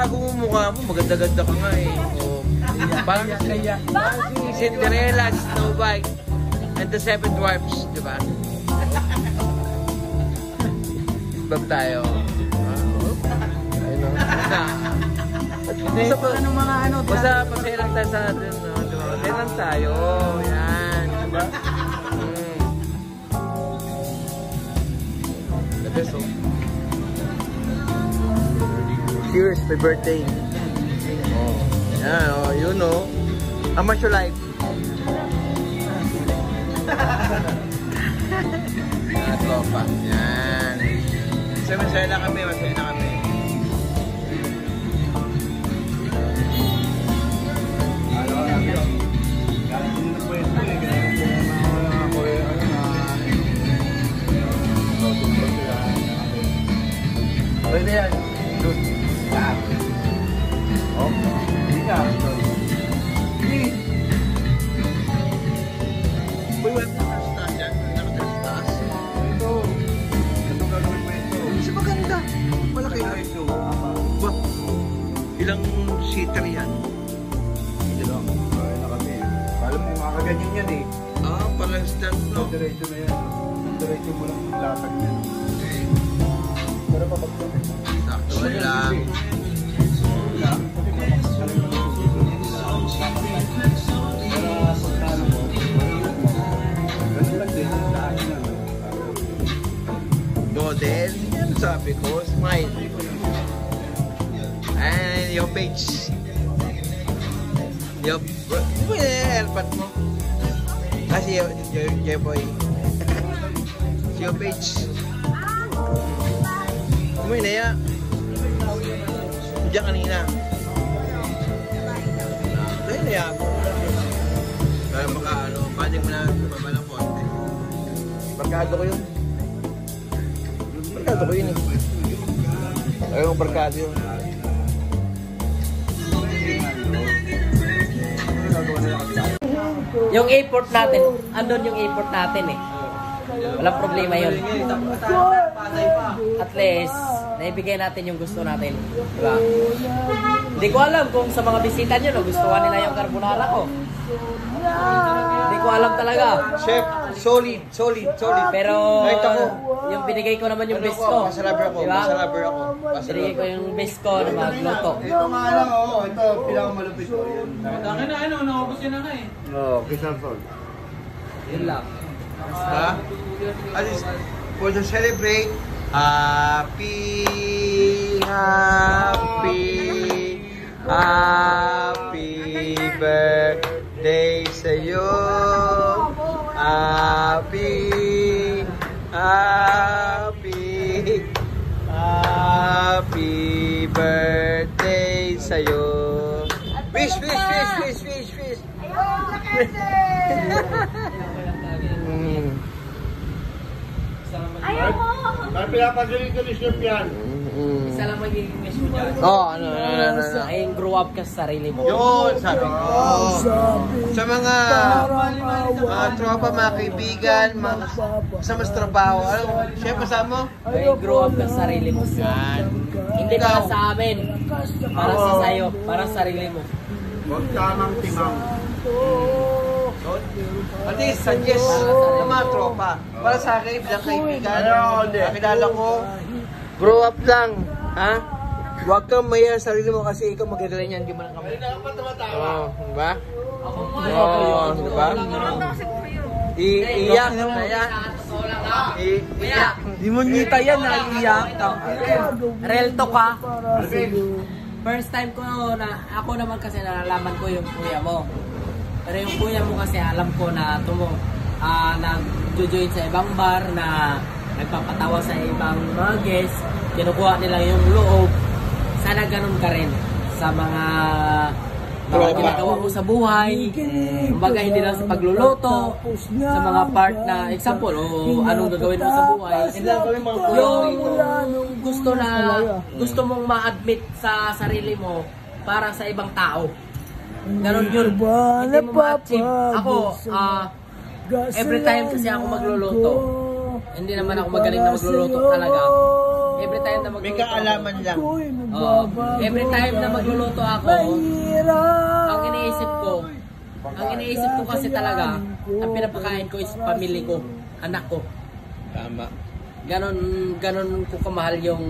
itago mo mukha mo, maganda-ganda ka nga eh. Oh, parang kaya. Cinderella, Snow White, and the Seven Dwarfs, di ba? Bag tayo. Ayun o. Basta pasaya lang tayo sa atin. Pasaya lang tayo. Yan. Diba? The best of. Cheers, my birthday. Oh. Yan, oh, you know. How much you like? Tropa. Yan. Masaya na kami, masaya na kami. Pwede yan. Good. Oh. Hindi ka. Hindi. Uy, wala na ka-stas yan. Naka-stas. Ito. Ito gagawin mo ito. Kasi maganda. Malaki na ito. Ba? Ilang seater yan? Hindi lang. Kaya na kami. Alam mo, makakaganyan yan eh. Ah, parang stand no? Diretso na yan. Diretso mo lang yung latag yan. Pero pa magpapit. Sakto lang. Model, yan sabi ko, smile. And yung page. Yung airpot mo. Kasi yung boy. Yung page. Umuwi na yan. Diyan kanina. Dahil na yan. Para maka-ano, pwede mo na mabalang konti. Barkado ko yun. Barkado ko yun eh. Ayaw barkado yun. Yung airport natin, andun yung airport natin eh. Walang problema yun. At least, naibigay natin yung gusto natin. Diba? Hindi ko alam kung sa mga bisita nyo, gustuhan nila yung carbonara ko. Hindi ko alam talaga. Chef, solid. Pero, yung binigay ko naman yung best ko. Pasalaber ako. Diba? Binigay ko yung best ko na magluto. Ito nga lang, oh. Ito, pinakamalupit ko. Dami na ano, naubos yun na nga eh. Oo, Kisanson. Yun lang. Basta, at least, for to celebrate, happy birthday sa'yo. Happy birthday sa'yo. Wish. Ayaw mo! Ay, pinapagaling-galing siya yan. Isa lang magiging wish mo dyan. Oh, ano. Ay, grow up ka sa sarili mo. Yun, sabi ko. Sa mga tropa, mga kaibigan, sa mas trabaho, siya kasama? Ay, grow up ka sa sarili mo. Yan. Hindi para sa amin. Para sa sayo. Para sa sarili mo. Huwag tamang timang. At least, suggest sa mga tropa. Para sa akin, bilang kaibigan, nakilala ko, grow up lang. Ha? Huwag kang maya sa sarili mo kasi ikaw magdadala niyan, hindi mo lang kami. Oo, diba? Oo, diba? Iiyak na yan. Iiyak. Di mo nita yan, naiiyak. Real talk ka. First time ko na, ako naman kasi nalalaman ko yung kuya mo. Pero yung kuya mo kasi alam ko na nag-join sa ibang bar, na nagpapatawa sa ibang mga guests, kinukuha nila yung loob. Sana ganun ka rin sa mga ginagawa mo sa buhay. Kumbaga hindi lang sa pagluluto, sa mga part na example, o anong gagawin mo sa buhay. Yung gusto mong ma-admit sa sarili mo para sa ibang tao. Ganon yun. Hindi mo ma-achieve. Ako, every time kasi ako magluluto, hindi naman ako magaling na magluluto talaga. every time na magluluto May kaalaman lang. Oh, every time na magluluto ako, ang iniisip ko kasi talaga, ang pinapakain ko is pamilya ko, anak ko. Tama. Ganon ko kamahal yung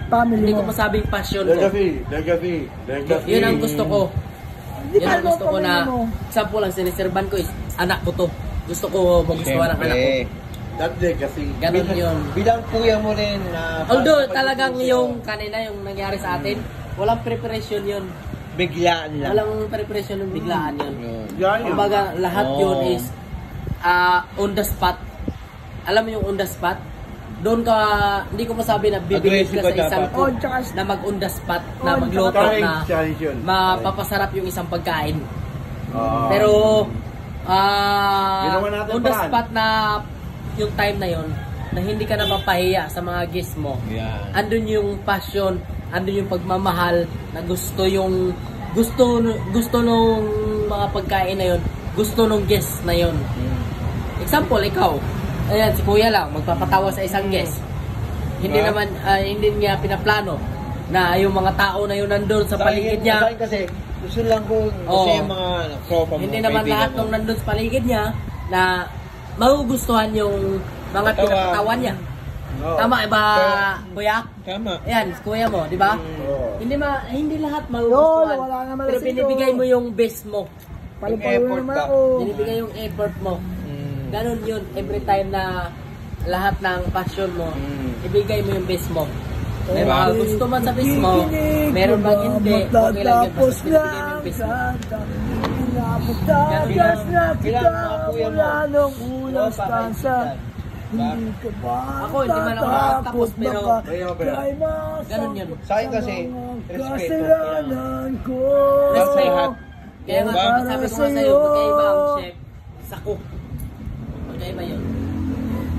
Family hindi mo. ko masabing passion ko. Legacy. Yun ang gusto ko. Di Yun ba ang gusto ko na, mo? example lang, siniserban ko is anak ko to. Gusto ko magustuhan ng anak ko. That legacy. Ganon yun. Bilang kuya mo rin na... Although talagang yung kanina yung nangyari sa atin, walang preparation yun. Biglaan lang. Walang preparation yung biglaan yun. Yan yun. Kumbaga lahat yun Oh. is on the spot. Alam mo yung on the spot? Doon ka, hindi ko masabi na bibigyan ka sa isang Oh, cook tsaka na mag on the spot, na Oh, magluto na Challenge yun. mapapasarap yung isang pagkain. Ah. Pero Ginawa natin on the paraan. spot na yung time na yon na hindi ka na mapahiya sa mga guests mo. Yan. Andun yung passion, andun yung pagmamahal na gusto nung mga pagkain na yon, gusto nung guest na yon. Example, ikaw, ayan, si kuya lang, magpapatawa sa isang guest. Hindi naman, hindi niya pinaplano na yung mga tao na yun nandun sa paligid niya. Sa akin kasi, gusto lang ko kasi yung mga tropa mo. Hindi naman lahat nung nandun sa paligid niya na magugustuhan yung mga Patawa. pinapatawa niya. Tama ba, kuya? Tama. Ayan, si kuya mo, di ba? Hindi lahat magugustuhan. Wala naman Pero sa'yo. binibigay mo yung best mo. Palipalo effort naman ka. ako. Binibigay yung effort mo. Ganon yun, every time na lahat ng passion mo, ibigay mo yung best mo. May mga gusto man sa best mo, meron bang hindi, okay lang yun, basta binibigay mo yung best mo. Pinapatagas na kita Bilang mga kuya mo. mula nung unang stanza. Hindi ka ba Ako, hindi man ako nakatapos, pero ganon yun. Sa akin kasi, respeto. kasalanan ko. Respect. Kaya nga, Diba? sabi ko nga sa'yo, magkaiba ang chef sa cook. Magkaiba yun.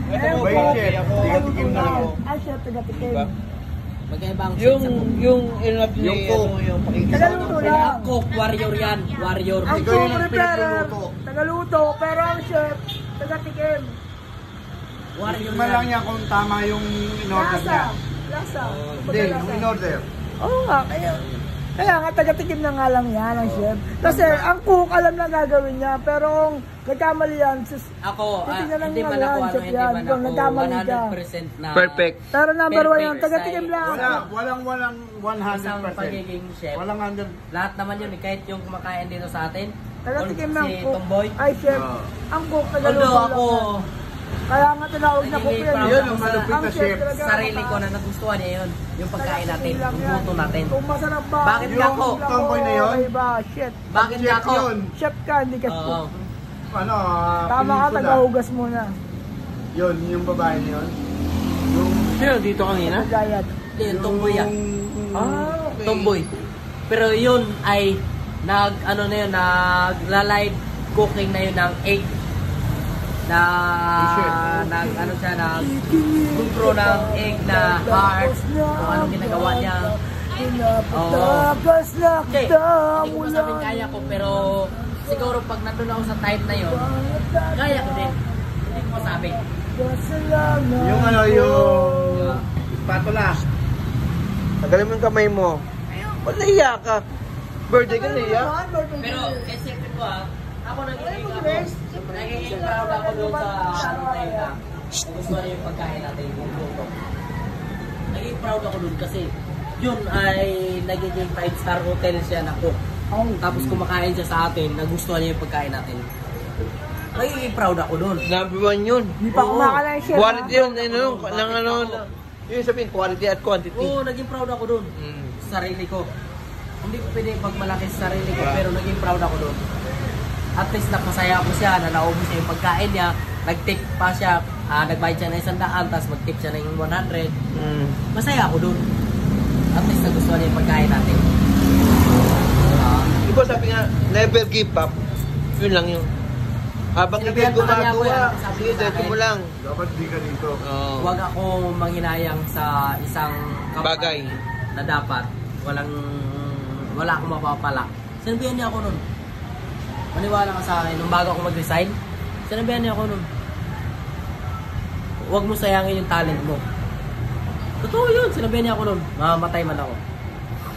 Ito mo, May bagay chef, ako. tiga-tikim na ako. Ay, siya, taga-tikim. Diba? Magkaiba ang chef sa cook. Yung inap ni, Yung cook. yung pakikita. Tagaluto lang. Cook, warrior yan. Warrior. Ang Ikaw yung cook preparer, pinagluluto. tagaluto, pero ang chef, taga-tikim. Warrior Tikman lang yan. niya kung tama yung in-order niya. Lasa. Hindi, yung in-order. Oo nga, kaya nga taga-tikim na nga lang yan ang chef. Kasi ang cook alam na gagawin niya, pero kung nagkamali yan, Ako, Titignan lang hindi nga man yan, ako, chef hindi yan. man Kung ako nagkamali ka. 100% na Perfect. pero number one yan, Perfect taga-tikim sa- lang. Walang isang 100%. pagiging chef. Walang 100. Lahat naman yun, kahit yung kumakain dito sa atin. Taga-tikim si lang cook. Tomboy. Ay chef, Oo. ang cook tagaluto Although lang ako, yan. Kaya nga tinawag na cook yan. Nagiging Yun proud ang ako malupit sa na chef. talaga, sarili ko na nagustuhan niya yun. Yung pagkain natin, taga-tikim lang yung yan. luto natin. Kung masarap ba? Bakit ka Yung ko? tomboy na yun? Okay ba? Shit. Bakit Chef ka ako? yun. Chef ka, hindi ka Oo. cook. Ano, Tama ka, pelikula. taga-hugas muna. Yun, yung babae na yun. Yung... Sino dito kanina? Gayat. Hindi, yung tomboy yan. Okay. Tomboy. Pero yun ay ano na yun, nagla-live cooking na yun ng egg. Ano siya, nag-grow ng egg na heart, kung anong ginagawa niya. Pinapatagas na Okay, kita hindi ko masabing kaya ko, pero siguro pag nandun ako sa time na yun, kaya ko din. Hindi ko masabi. kasalanan Yung ano, ko. yung... Spatula. Tagalin mo yung kamay mo. Ba't naiya ka? Birthday ka naiya? Pero, isipin ko ako nagiging proud ako doon sa ano na yun gusto na yung pagkain natin, yung luto. Naging proud ako doon kasi yun ay nagiging 5-star hotel siya na cook. Tapos kumakain siya sa atin, nagustuhan niya yung pagkain natin. Nagiging proud ako doon. Number 1 yun. Hindi pa kumakain chef. Quality yun, yung sabihin, quality at quantity. Oo, naging proud ako doon. Sa sarili ko. Hindi ko pwede pagmalaki sa sarili ko, pero naging proud ako doon. At least napasaya ako siya, na naubos niya yung pagkain niya, nag-tip pa siya, nagbayad siya ng 100, tapos mag-tip siya ng 100. Masaya ako doon. At least nagustuhan niya yung pagkain natin. Diba sabi nga, never give up. Yun lang yun. Habang hindi Sinabihan pa kanya ako gumagawa, yan, sabi sige, niya sa dito akin. mo lang. Dapat di ka dito. Oo. Huwag ako manghinayang sa isang Bagay. na dapat wala akong mapapala. Sinabihan niya ako nun. Maniwala ka sa akin, nung bago ako mag-resign, sinabihan niya ako nun. Huwag mo sayangin yung talent mo. Totoo yun, sinabihan niya ako nun. Mamamatay man ako.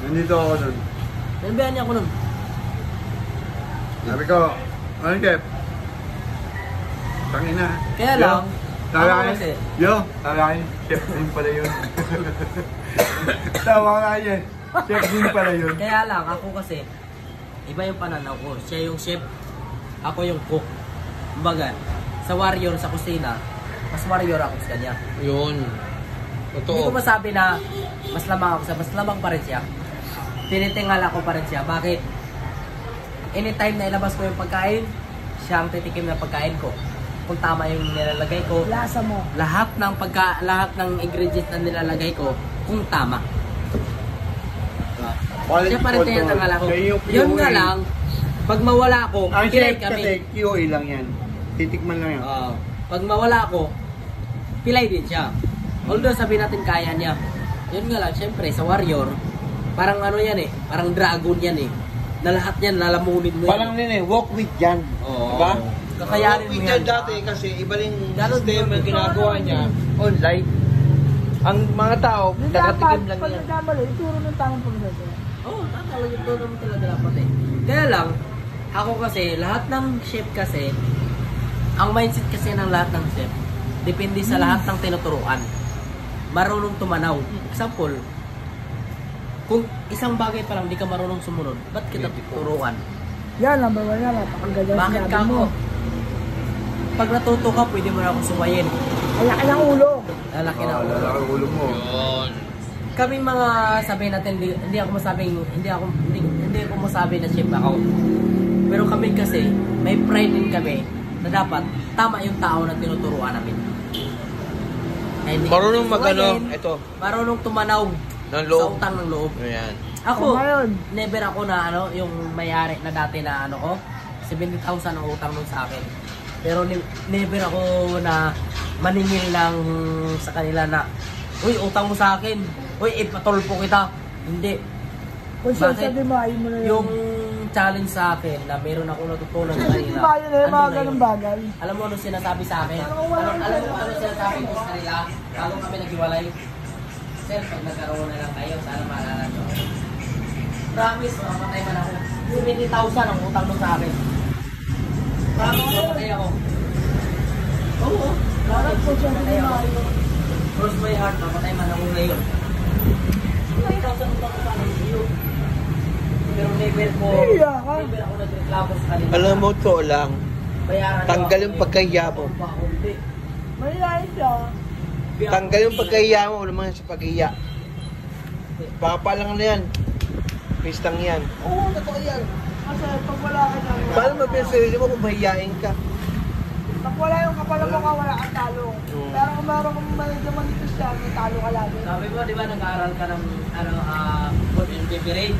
Nandito ako nun. Sinabihan niya ako nun. Sabi ko, ano Jeff? Tangina. Kaya lang, Tawa ako ka kasi, tawa ka Chef din pala yun. Tawa ka yan. Chef din pala yun. kaya lang, ako kasi, iba yung pananaw ko. Siya yung chef, ako yung cook. Kumbaga, sa warrior, sa kusina, mas warrior ako sa kanya. Yun. Hindi ko masabi na mas lamang ako sa mas lamang pa rin siya. Tinitingal ako pa rin siya. Bakit? Anytime na ilabas ko yung pagkain, siya ang titikim ng pagkain ko. Kung tama yung nilalagay ko, Lasa mo. lahat ng ingredients na nilalagay ko, kung tama. Siya pa rin tinitingal ako. Yun nga lang, pag mawala ako, Ang pilay chef kami. kasi QA lang yan. Titikman lang yan. Pag mawala ako, pilay din siya. Although sabihin natin kaya niya. Yun nga lang, syempre sa warrior, parang ano yan eh, parang dragon yan eh. Na lahat yan, lalamunin mo yan. Parang din eh, walk with Jan. Oo. Diba? Kakayanin mo yan. Dati kasi iba rin Ganon system yun. ang ginagawa niya online. Ang mga tao, Yung nakatikim dapat, lang pag yan. nagkamali, ituro ng tamang proseso. Oo, tatawag ito naman talaga dapat eh. Kaya lang, ako kasi, lahat ng chef kasi, ang mindset kasi ng lahat ng chef, depende sa lahat ng tinuturuan. Marunong tumanaw. Example, kung isang bagay pa lang di ka marunong sumunod, ba't kita tuturuan? Yan, number 1 yan. Napakaganda yung Bakit sinabi ka mo. ako? Pag natuto ka, pwede mo na akong sumayin. Ang laki ng ulo. Lalaki na ako. Lalaki ang ulo mo. Kami mga sabihin natin, hindi ako masabi na chef ako. Pero kami kasi, may pride din kami na dapat tama yung tao na tinuturuan namin. Na hindi Marunong kami magano, suwayin, ito, marunong tumanaw ng sa loob. utang ng loob. Ayan. Ako, Ngayon. never ako na yung may-ari na dati na ano ko, 70,000 ang utang nun sa akin. Pero never ako na maningil lang sa kanila na, uy, utang mo sa akin. Uy, ipatulpo kita. Hindi. Kung siya Bakit? sabi mo, ayun mo na yun. Yung challenge sa akin na meron ako natutunan sa kanila. Di ba yun eh, mga andun na ganun yun. bagay. Alam mo ano sinasabi sa akin? Alam mo ano sinasabi ko sa kanila? Bago kami naghiwalay. Sir, pag nagkaroon na lang kayo, sana maalala nyo. Promise, makamatay man ako. 70,000 ang utang mo sa akin. Promise, makamatay ako. Oo. Parang kung siya Makamatay sabi mo, ako. ayun. Cross my heart, makamatay man ako ngayon. 70,000 utang ko sa akin. Yun. Pero never ako nagreklamo sa kanila. Alam mo to lang, Bayaran tanggal nyo yung ako, pagkahiya mo. Hindi. Mahihayin siya. Tanggal yung pagkahiya mo, wala man sa pagkahiya. Papalang na yan. Pistang yan. Oo, totoo yan. Kasi pag wala ka niya, Paano mapinsarili mo kung mahihain ka? pag wala yung kapal mo ka, wala kang talo. Oo. Pero kung meron kang medyo manitis siya, may talo ka lagi. Sabi mo, di ba nag-aaral ka ng food and beverage?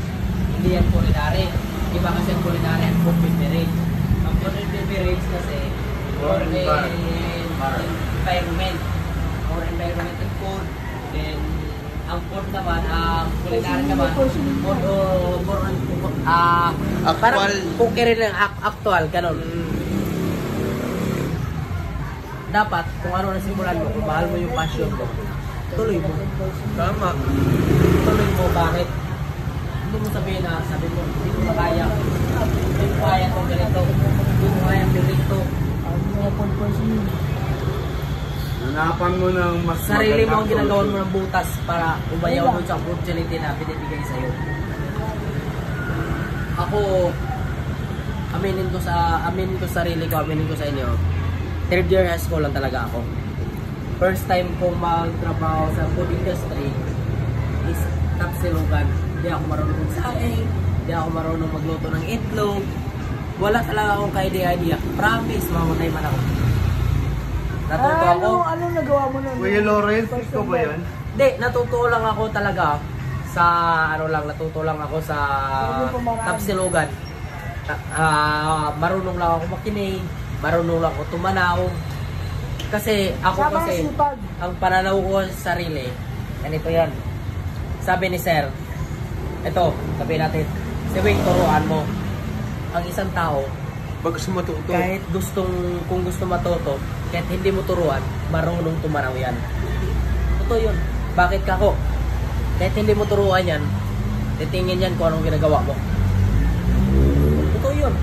Hindi yan culinary. Iba kasi ang culinary at food and beverage. Ang food and beverage kasi more in environment. More environmental food. Then, ang food naman, culinary naman, food more on, parang cookery lang, actual, ganun. Dapat, kung ano na simulan mo, kung mahal mo yung passion mo, tuloy mo. Tama. Tuloy mo, bakit? Hindi mo sabihin na, sabi mo, hindi mo kaya. Hindi mo kaya itong ganito. Hindi mo kaya yung ganito. Ang mga pulpos mo. Nanapan mo ng mas Sarili mo ang magandang ginagawan mo solution. ng butas para umayaw mo sa opportunity na binibigay sa'yo. Ako, aminin ko sarili ko, aminin ko sa inyo. 3rd year high school lang talaga ako. First time kong magtrabaho sa food industry is tapsilugan. Hindi ako marunong magsaing, hindi ako marunong magluto ng itlog. Wala talaga akong ka-idea. Promise, mamatay man ako. Natuto ako. Anong nagawa mo nun? Kuya Lawrence, ikaw ba yan? Hindi, natuto lang ako talaga sa natuto lang ako sa tapsilugan. Marunong lang ako makinig, marunong lang ako tumanaw. Kasi ako Sama kasi, sipag. ang pananaw ko sa sarili, ganito yan. Sabi ni Sir, ito, sabi natin, si Wing, turuan mo. Ang isang tao, Pag gusto matuto. kahit kung gusto matuto, kahit hindi mo turuan, marunong tumanaw yan. Totoo yun. Bakit ka ko? Kahit hindi mo turuan yan, titingin yan kung anong ginagawa mo. Totoo yun.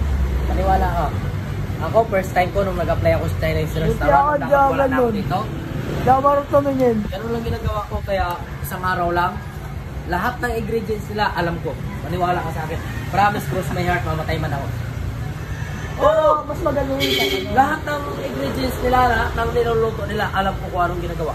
Maniwala ka. Ako, first time ko nung nag-apply ako sa Chinese restaurant, Hindi ako dapat wala na ako nun. dito. Dabarot tumingin. Ganun lang ginagawa ko, kaya isang araw lang, lahat ng ingredients nila, alam ko. Maniwala ka sa akin. Promise, cross my heart, mamatay man ako. Pero mas magaling ka. Lahat ng ingredients nila, lahat ng niluluto nila, alam ko kung anong ginagawa.